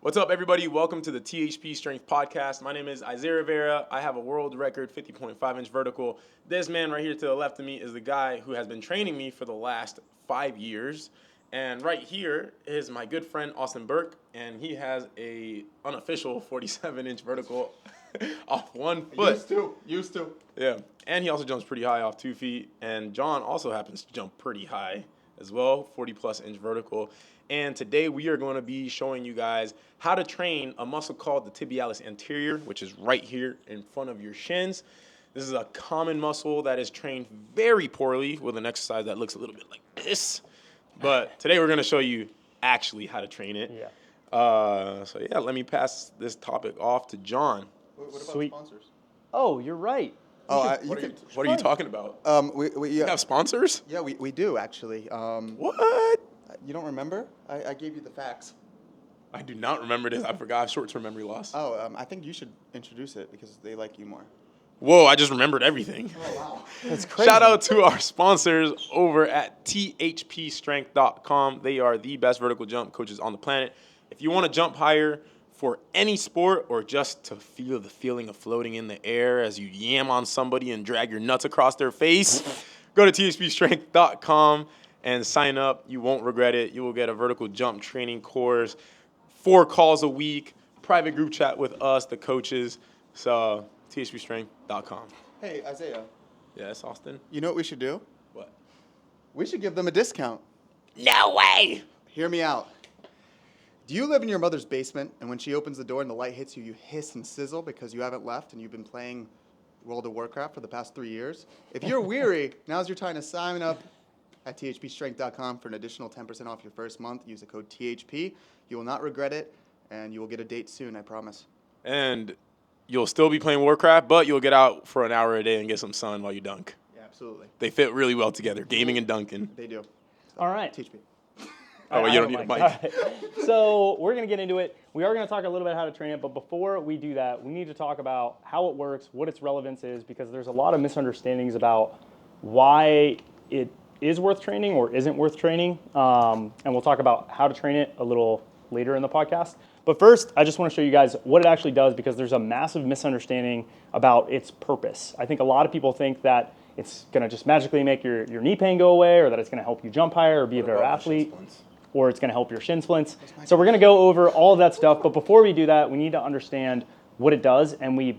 What's up, everybody? Welcome to the THPstrength podcast. My name is Isaiah Rivera. I have a world record 50.5-inch vertical. This man right here to the left of me is the guy who has been training me for the last 5 years. And right here is my good friend Austin Burke, and he has a unofficial 47-inch vertical off 1 foot. Used to. Yeah, and he also jumps pretty high off 2 feet. And John also happens to jump pretty high as well, 40-plus inch vertical. And today we are going to be showing you guys how to train a muscle called the tibialis anterior, which is right here in front of your shins. This is a common muscle that is trained very poorly with an exercise that looks a little bit like this. But today we're going to show you actually how to train it. Yeah. Let me pass this topic off to John. What about Sweet. sponsors? Oh, you're right. What are you talking about? We You have sponsors? yeah, we do actually. What? You don't remember? I gave you the facts. I do not remember this. I forgot. I have short-term memory loss. Oh, I think you should introduce it because they like you more. Whoa, I just remembered everything. Oh wow. That's crazy. Shout out to our sponsors over at THPstrength.com. They are the best vertical jump coaches on the planet. If you want to jump higher for any sport or just to feel the feeling of floating in the air as you yam on somebody and drag your nuts across their face, go to THPstrength.com and sign up. You won't regret it. You will get a vertical jump training course, 4 calls a week, private group chat with us, the coaches. So THPstrength.com. Hey Isaiah, Yes, Austin? you know what we should do? What? We should give them a discount. No way! Hear me out. Do you live in your mother's basement and when she opens the door and the light hits you, you hiss and sizzle because you haven't left and you've been playing World of Warcraft for the past 3 years? If you're weary, now's your time to sign up at THPstrength.com for an additional 10% off your first month. Use the code THP. You will not regret it, and you will get a date soon, I promise. And you'll still be playing Warcraft, but you'll get out for an hour a day and get some sun while you dunk. Yeah, absolutely. They fit really well together, gaming and dunking. They do. So, All right. Teach me. Oh, well, you don't need a mic. All right. So we're going to get into it. We are going to talk a little bit how to train it, but before we do that, we need to talk about how it works, what its relevance is, because there's a lot of misunderstandings about why it is worth training or isn't worth training. And we'll talk about how to train it a little later in the podcast. But first, I just want to show you guys what it actually does because there's a massive misunderstanding about its purpose. I think a lot of people think that it's going to just magically make your knee pain go away or that it's going to help you jump higher or be a better athlete or it's going to help your shin splints. So we're going to go over all of that stuff. But before we do that, we need to understand what it does. And we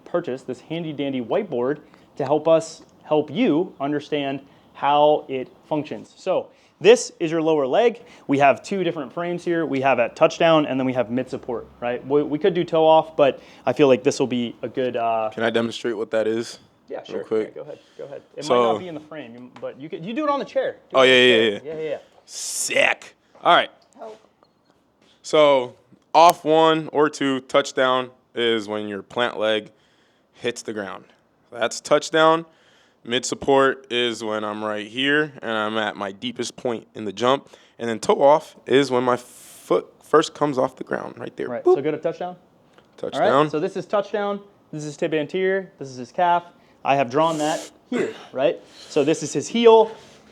purchased this handy dandy whiteboard to help you understand how it functions. So this is your lower leg. We have 2 different frames here. We have at touchdown and then we have mid support, right? We could do toe off, but I feel like this will be a good... Can I demonstrate what that is? Yeah, sure. Real quick. Yeah, go ahead. It So- might not be in the frame, but you do it on the chair. Oh, yeah. Yeah. Sick. All right. So off 1 or 2, touchdown is when your plant leg hits the ground. That's touchdown. Mid support is when I'm right here and I'm at my deepest point in the jump. And then toe off is when my foot first comes off the ground right there. Right, Boop. so go to touchdown. Touchdown. All right, so this is touchdown. This is tibia anterior. This is his calf. I have drawn that here, right? So this is his heel.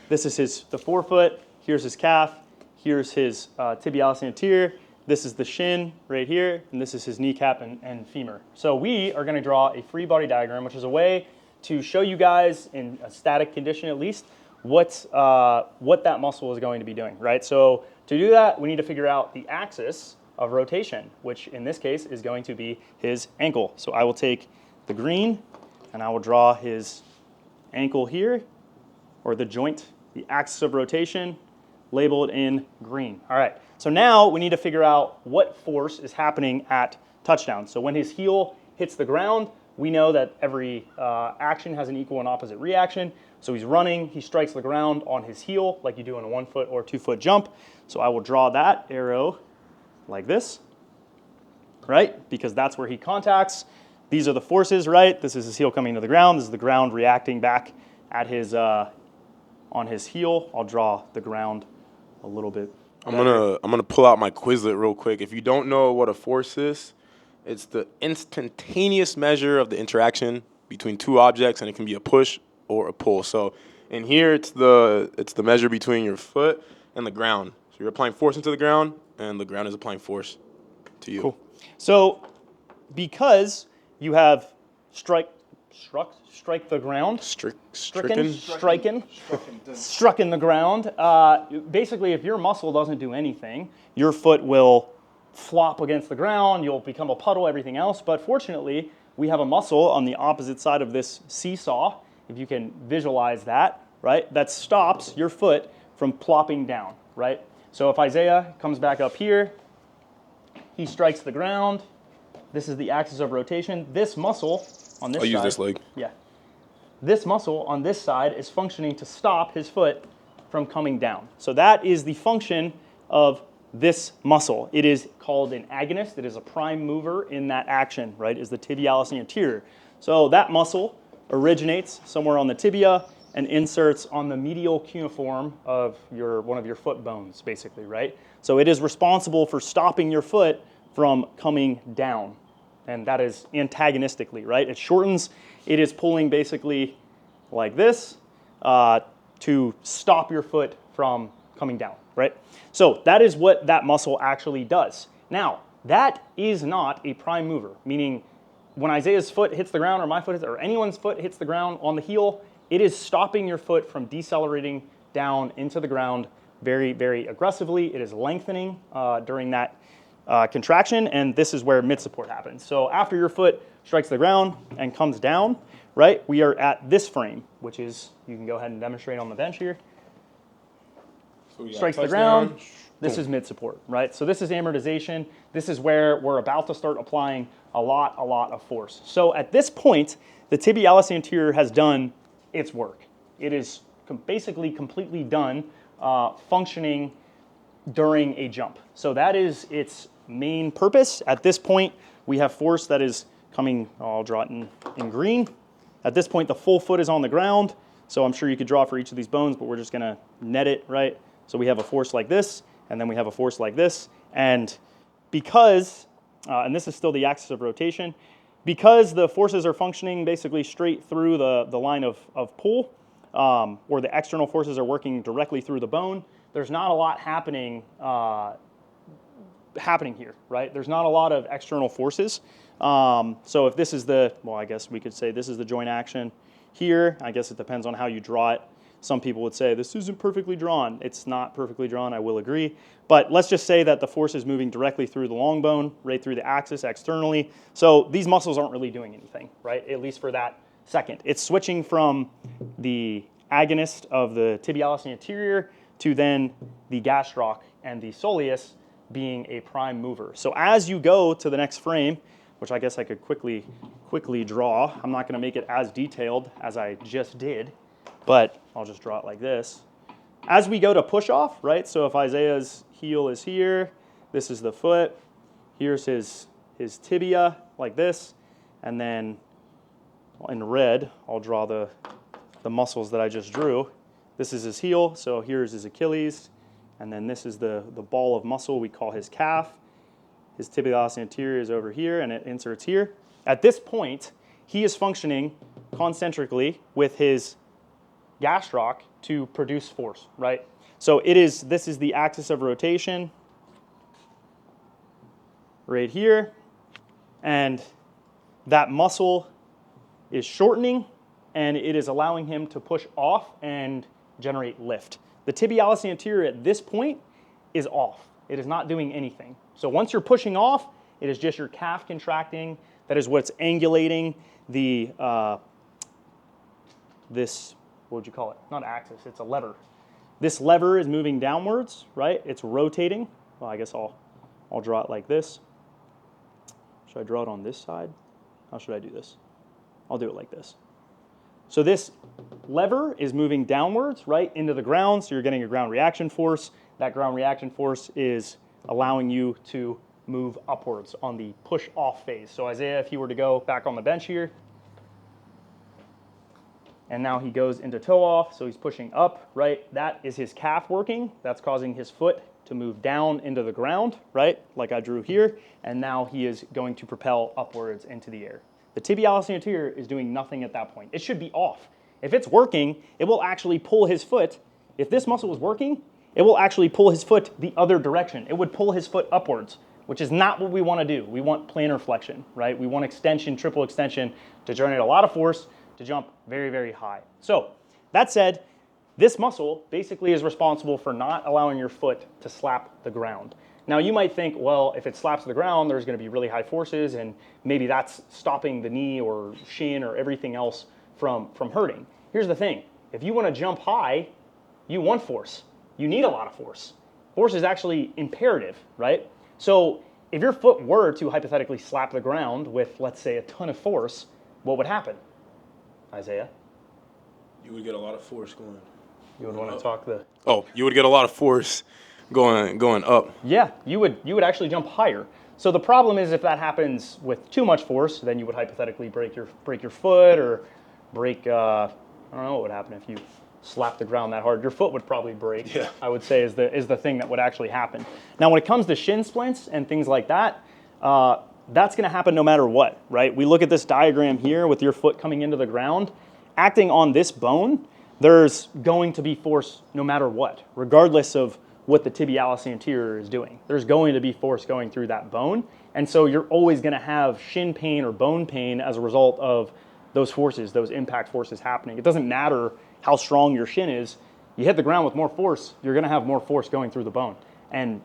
This is the forefoot. Here's his calf. Here's his tibialis anterior. This is the shin right here. And this is his kneecap and femur. So we are going to draw a free body diagram, which is a way to show you guys in a static condition at least what that muscle is going to be doing, right? So to do that, we need to figure out the axis of rotation, which in this case is going to be his ankle. So I will take the green and I will draw his ankle here, or the joint, the axis of rotation, labeled in green. All right, so now we need to figure out what force is happening at touchdown. So when his heel hits the ground, we know that every action has an equal and opposite reaction. So he's running, he strikes the ground on his heel like you do in a 1 foot or 2 foot jump. So I will draw that arrow like this, right? Because that's where he contacts. These are the forces, right? This is his heel coming to the ground. This is the ground reacting back at his on his heel. I'll draw the ground a little bit. I'm gonna pull out my Quizlet real quick. If you don't know what a force is, it's the instantaneous measure of the interaction between 2 objects, and it can be a push or a pull. So in here, it's the measure between your foot and the ground. So you're applying force into the ground, and the ground is applying force to you. Cool. So because you have struck the ground, struck in the ground. Basically, if your muscle doesn't do anything, your foot will flop against the ground. You'll become a puddle, everything else. But fortunately, we have a muscle on the opposite side of this seesaw, if you can visualize that, right? That stops your foot from plopping down, right? So if Isaiah comes back up here, he strikes the ground. This is the axis of rotation. This muscle on this side. I'll use this leg. Yeah. This muscle on this side is functioning to stop his foot from coming down. So that is the function of this muscle. It is called an agonist. It is a prime mover in that action, right? Is the tibialis anterior. So that muscle originates somewhere on the tibia and inserts on the medial cuneiform of one of your foot bones, basically, right? So it is responsible for stopping your foot from coming down. And that is antagonistically, right? It shortens. It is pulling basically like this to stop your foot from coming down, right? So that is what that muscle actually does. Now, that is not a prime mover, meaning when Isaiah's foot hits the ground or my foot hits, or anyone's foot hits the ground on the heel, it is stopping your foot from decelerating down into the ground very, very aggressively. It is lengthening during that contraction, and this is where mid support happens. So after your foot strikes the ground and comes down, right, we are at this frame, which is, you can go ahead and demonstrate on the bench here. So Strikes the ground. This is mid support, right? So this is amortization. This is where we're about to start applying a lot of force. So at this point, the tibialis anterior has done its work. It is basically completely done functioning during a jump. So that is its main purpose. At this point, we have force that is coming, I'll draw it in green. At this point, the full foot is on the ground. So I'm sure you could draw for each of these bones, but we're just gonna net it, right? So we have a force like this, and then we have a force like this. And because, and this is still the axis of rotation, because the forces are functioning basically straight through the line of pull, or the external forces are working directly through the bone, there's not a lot happening here, right? There's not a lot of external forces. So if this is I guess we could say this is the joint action here. I guess it depends on how you draw it. Some people would say this isn't perfectly drawn. It's not perfectly drawn, I will agree. But let's just say that the force is moving directly through the long bone, right through the axis externally. So these muscles aren't really doing anything, right? At least for that second. It's switching from the agonist of the tibialis anterior to then the gastroc and the soleus being a prime mover. So as you go to the next frame, which I guess I could quickly draw. I'm not gonna make it as detailed as I just did, but I'll just draw it like this. As we go to push off, right? So if Isaiah's heel is here, this is the foot, here's his tibia like this, and then in red, I'll draw the muscles that I just drew. This is his heel, so here's his Achilles, and then this is the ball of muscle we call his calf. His tibialis anterior is over here, and it inserts here. At this point, he is functioning concentrically with his gastroc to produce force, right? So this is the axis of rotation right here, and that muscle is shortening, and it is allowing him to push off and generate lift. The tibialis anterior at this point is off. It is not doing anything. So once you're pushing off, it is just your calf contracting. That is what's angulating the, this, what would you call it? Not axis, it's a lever. This lever is moving downwards, right? It's rotating. Well, I guess I'll draw it like this. Should I draw it on this side? How should I do this? I'll do it like this. So this lever is moving downwards, right, into the ground, so you're getting a ground reaction force. That ground reaction force is allowing you to move upwards on the push-off phase. So Isaiah, if he were to go back on the bench here, and now he goes into toe off, so he's pushing up, right? That is his calf working. That's causing his foot to move down into the ground, right, like I drew here, and now he is going to propel upwards into the air. The tibialis anterior is doing nothing at that point. It should be off. If it's working, it will actually pull his foot. If this muscle is working, it will actually pull his foot the other direction. It would pull his foot upwards. which is not what we want to do. We want plantar flexion, right? We want extension, triple extension to generate a lot of force to jump very, very high. So that said, this muscle basically is responsible for not allowing your foot to slap the ground. Now you might think, well, if it slaps the ground, there's going to be really high forces and maybe that's stopping the knee or shin or everything else from hurting. Here's the thing. If you want to jump high, you want force. You need a lot of force. Force is actually imperative, right? So if your foot were to hypothetically slap the ground with, let's say, a ton of force, what would happen, Isaiah? You would get a lot of force going. You would want to talk the... Oh, you would get a lot of force going up. Yeah, you would actually jump higher. So the problem is if that happens with too much force, then you would hypothetically break your foot or break, I don't know what would happen if you slap the ground that hard. Your foot would probably break, yeah. I would say is the thing that would actually happen. Now when it comes to shin splints and things like that, that's going to happen no matter what, right? We look at this diagram here with your foot coming into the ground. Acting on this bone, there's going to be force no matter what, regardless of what the tibialis anterior is doing. There's going to be force going through that bone. And so you're always going to have shin pain or bone pain as a result of those forces, those impact forces happening. It doesn't matter how strong your shin is. You hit the ground with more force, you're going to have more force going through the bone. And,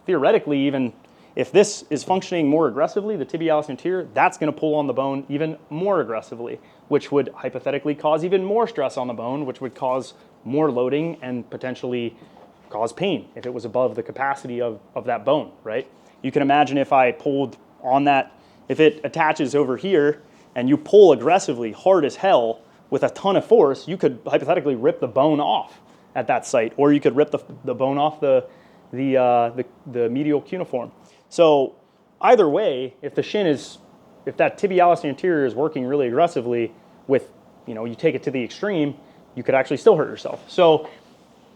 theoretically, even if this is functioning more aggressively, the tibialis anterior, that's going to pull on the bone even more aggressively, which would hypothetically cause even more stress on the bone, which would cause more loading and potentially cause pain if it was above the capacity of that bone, right? You can imagine if I pulled on that, if it attaches over here and you pull aggressively hard as hell with a ton of force, you could hypothetically rip the bone off at that site, or you could rip the bone off the medial cuneiform. So either way, if that tibialis anterior is working really aggressively with, you take it to the extreme, you could actually still hurt yourself. So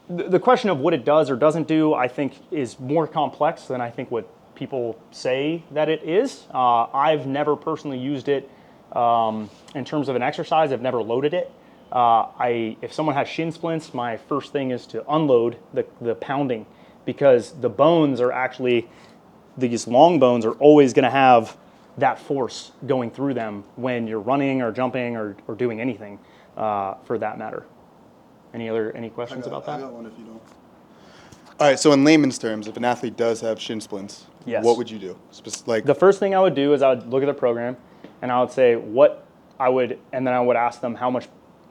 the question of what it does or doesn't do, I think, is more complex than I think what people say that it is. I've never personally used it in terms of an exercise. I've never loaded it. If someone has shin splints, my first thing is to unload the pounding, because the bones are actually, these long bones are always going to have that force going through them when you're running or jumping or doing anything for that matter. Any questions about that? I got one if you don't. All right, so in layman's terms, if an athlete does have shin splints, yes, what would you do? The first thing I would do is I would look at the program and I would say and then I would ask them, how much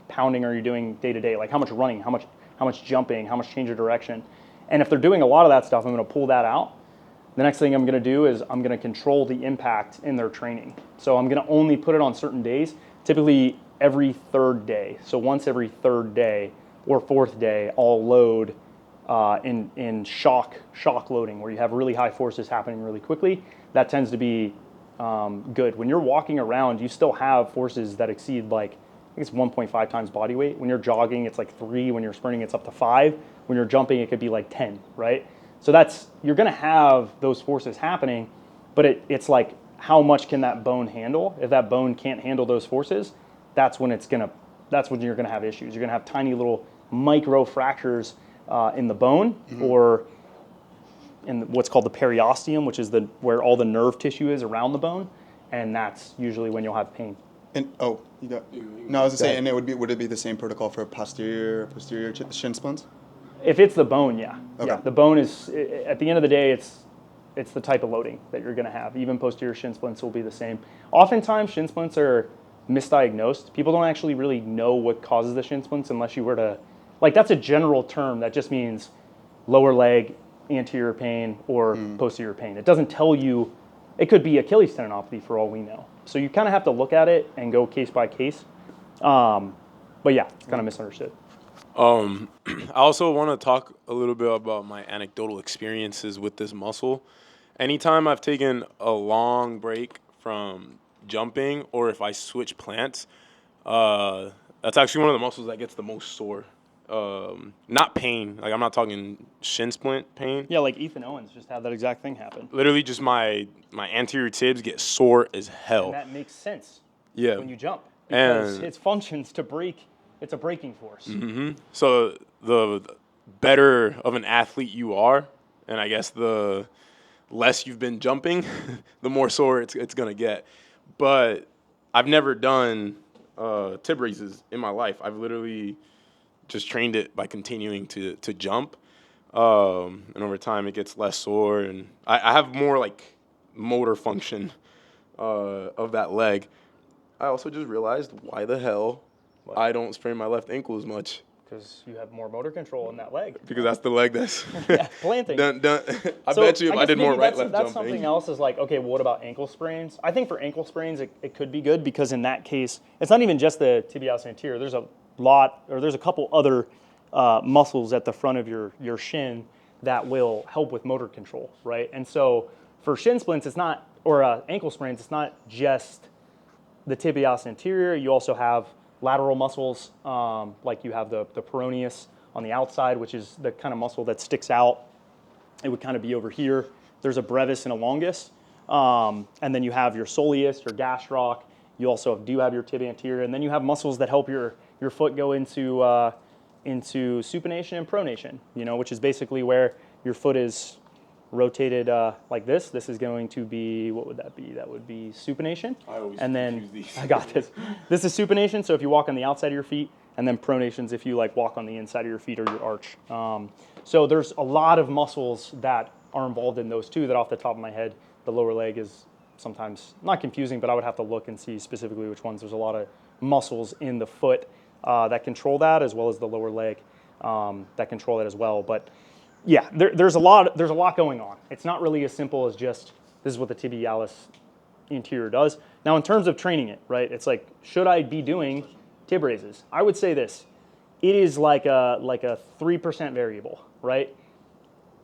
pounding are you doing day to day? Like how much running, how much jumping, how much change of direction? And if they're doing a lot of that stuff, I'm going to pull that out. The next thing I'm going to do is I'm going to control the impact in their training. So I'm going to only put it on certain days, typically every third day. So once every third day or fourth day, I'll load in shock loading, where you have really high forces happening really quickly. That tends to be good. When you're walking around, you still have forces that exceed, like, I think it's 1.5 times body weight. When you're jogging, it's like 3. When you're sprinting, it's up to 5. When you're jumping, it could be like 10, right? So you're going to have those forces happening, but it's like, how much can that bone handle? If that bone can't handle those forces, that's when you're going to have issues. You're going to have tiny little micro fractures in the bone, mm-hmm, or in what's called the periosteum, which is where all the nerve tissue is around the bone, and that's usually when you'll have pain. And I was gonna say, and would it be the same protocol for posterior shin splints? If it's the bone, yeah. Okay. Yeah, the bone is, at the end of the day, it's the type of loading that you're going to have. Even posterior shin splints will be the same. Oftentimes, shin splints are misdiagnosed. People don't actually really know what causes the shin splints unless you were to, that's a general term that just means lower leg, anterior pain, or posterior pain. It doesn't tell you, it could be Achilles tendinopathy for all we know. So you kind of have to look at it and go case by case. But yeah, it's kind of misunderstood. I also want to talk a little bit about my anecdotal experiences with this muscle. Anytime I've taken a long break from jumping, or if I switch plants, that's actually one of the muscles that gets the most sore. Not pain, I'm not talking shin splint pain. Yeah, like Ethan Owens just had that exact thing happen. Literally just my anterior tibs get sore as hell. And that makes sense. Yeah. When you jump. Because it functions to break. It's a braking force. Mm-hmm. So the better of an athlete you are, and I guess the less you've been jumping, the more sore it's gonna get. But I've never done tib raises in my life. I've literally just trained it by continuing to jump, and over time it gets less sore, and I have more like motor function of that leg. I also just realized why the hell I don't sprain my left ankle as much. Because you have more motor control in that leg. Because that's the leg that's planting. done. I So bet you if I guess did more maybe right-left that's jumping. something else is like, okay, well, what about ankle sprains? I think for ankle sprains, it could be good because in that case, it's not even just the tibialis anterior. There's a couple other muscles at the front of your shin that will help with motor control, right? And so for shin splints, it's not, or ankle sprains, it's not just the tibialis anterior. You also have lateral muscles, like you have the peroneus on the outside, which is the kind of muscle that sticks out. It would kind of be over here. There's a brevis and a longus. And then you have your soleus, your gastroc. You also do have your tibia anterior. And then you have muscles that help your foot go into supination and pronation, which is basically where your foot is rotated like this. This is going to be, what would that be? That would be supination. I always and then confuse these. I got this. This is supination. So if you walk on the outside of your feet, and then pronations if you like walk on the inside of your feet or your arch. So there's a lot of muscles that are involved in those two. That off the top of my head, the lower leg is sometimes not confusing, but I would have to look and see specifically which ones. There's a lot of muscles in the foot that control that, as well as the lower leg that control that as well. But yeah, there's a lot going on. It's not really as simple as just this is what the tibialis anterior does. Now, in terms of training it, right? It's like, should I be doing tib raises? I would say this: it is like a 3% variable, right?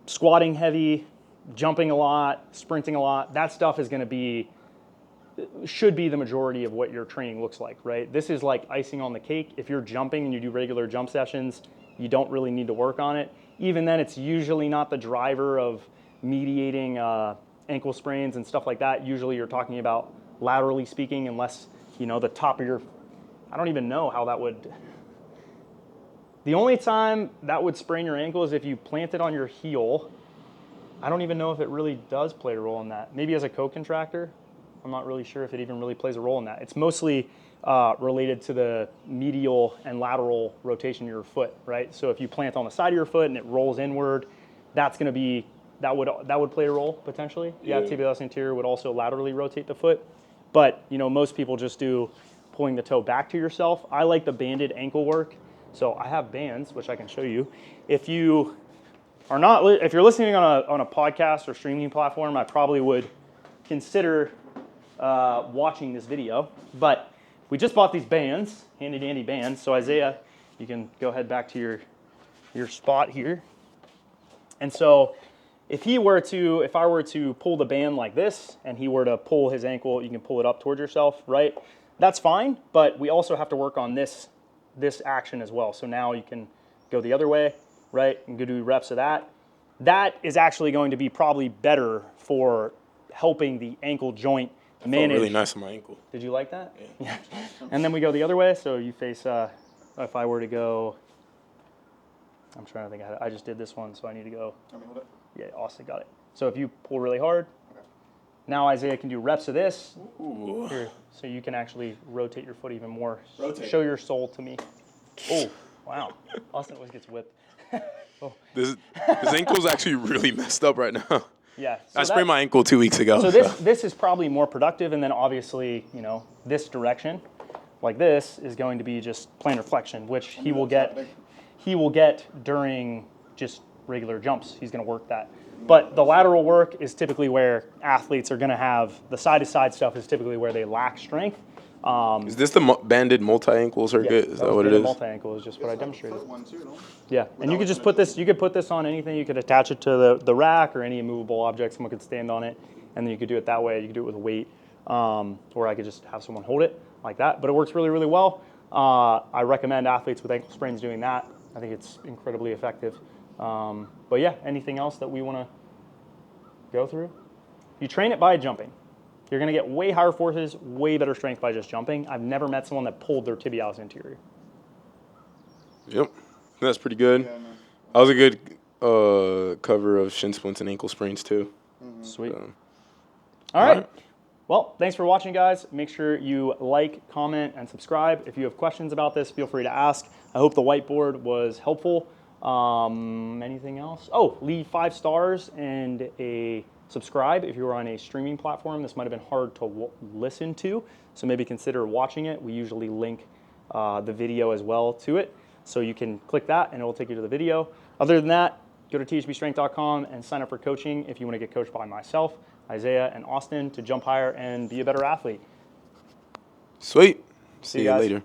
Squatting heavy, jumping a lot, sprinting a lot. That stuff is going to should be the majority of what your training looks like, right? This is like icing on the cake. If you're jumping and you do regular jump sessions, you don't really need to work on it. Even then, it's usually not the driver of mediating ankle sprains and stuff like that. Usually you're talking about laterally speaking, unless, the top of your, I don't even know how that would, the only time that would sprain your ankle is if you plant it on your heel. I don't even know if it really does play a role in that. Maybe as a co-contractor. I'm not really sure if it even really plays a role in that. It's mostly related to the medial and lateral rotation of your foot, right? So if you plant on the side of your foot and it rolls inward, that's going to be, that would play a role potentially. Yeah, tibialis anterior would also laterally rotate the foot. But, most people just do pulling the toe back to yourself. I like the banded ankle work. So I have bands, which I can show you. If you are not, if you're listening on a podcast or streaming platform, I probably would consider watching this video. But we just bought these bands, handy dandy bands. So Isaiah, you can go ahead back to your spot here. And so if I were to pull the band like this and he were to pull his ankle, you can pull it up towards yourself, right? That's fine, but we also have to work on this action as well. So now you can go the other way, right? And go do reps of that. That is actually going to be probably better for helping the ankle joint manage. Felt really nice on my ankle. Did you like that? Yeah. And then we go the other way. So you face, if I were to go, I'm trying to think, I just did this one, so I need to go. Yeah, Austin got it. So if you pull really hard, now Isaiah can do reps of this. Here, so you can actually rotate your foot even more. Rotate. Show your sole to me. Oh, wow. Austin always gets whipped. Oh. This ankle's actually really messed up right now. Yeah. I sprained my ankle 2 weeks ago. So this is probably more productive, and then obviously, this direction, like this, is going to be just plantar flexion, which he will get during just regular jumps. He's going to work that. But the lateral work is typically where athletes are going to have, the side-to-side stuff is typically where they lack strength. Is this the banded multi-ankle circuit? Is that what it is? Multi-ankle is just what I demonstrated. Yeah, and you could just put this on anything. You could attach it to the rack or any immovable object. Someone could stand on it, and then you could do it that way. You could do it with a weight, or I could just have someone hold it like that. But it works really, really well. I recommend athletes with ankle sprains doing that. I think it's incredibly effective. But yeah, anything else that we want to go through? You train it by jumping. You're going to get way higher forces, way better strength by just jumping. I've never met someone that pulled their tibialis anterior. Yep, that's pretty good. That was a good cover of shin splints and ankle sprains too. Sweet. So, All right. Well, thanks for watching, guys. Make sure you like, comment, and subscribe. If you have questions about this, feel free to ask. I hope the whiteboard was helpful. Anything else? Oh, leave 5 stars and a subscribe if you're on a streaming platform. This might have been hard to listen to, so maybe consider watching it. We usually link the video as well to it, so you can click that and it will take you to the video. Other than that, go to THPstrength.com and sign up for coaching if you want to get coached by myself, Isaiah, and Austin to jump higher and be a better athlete. Sweet. See See you you guys. later.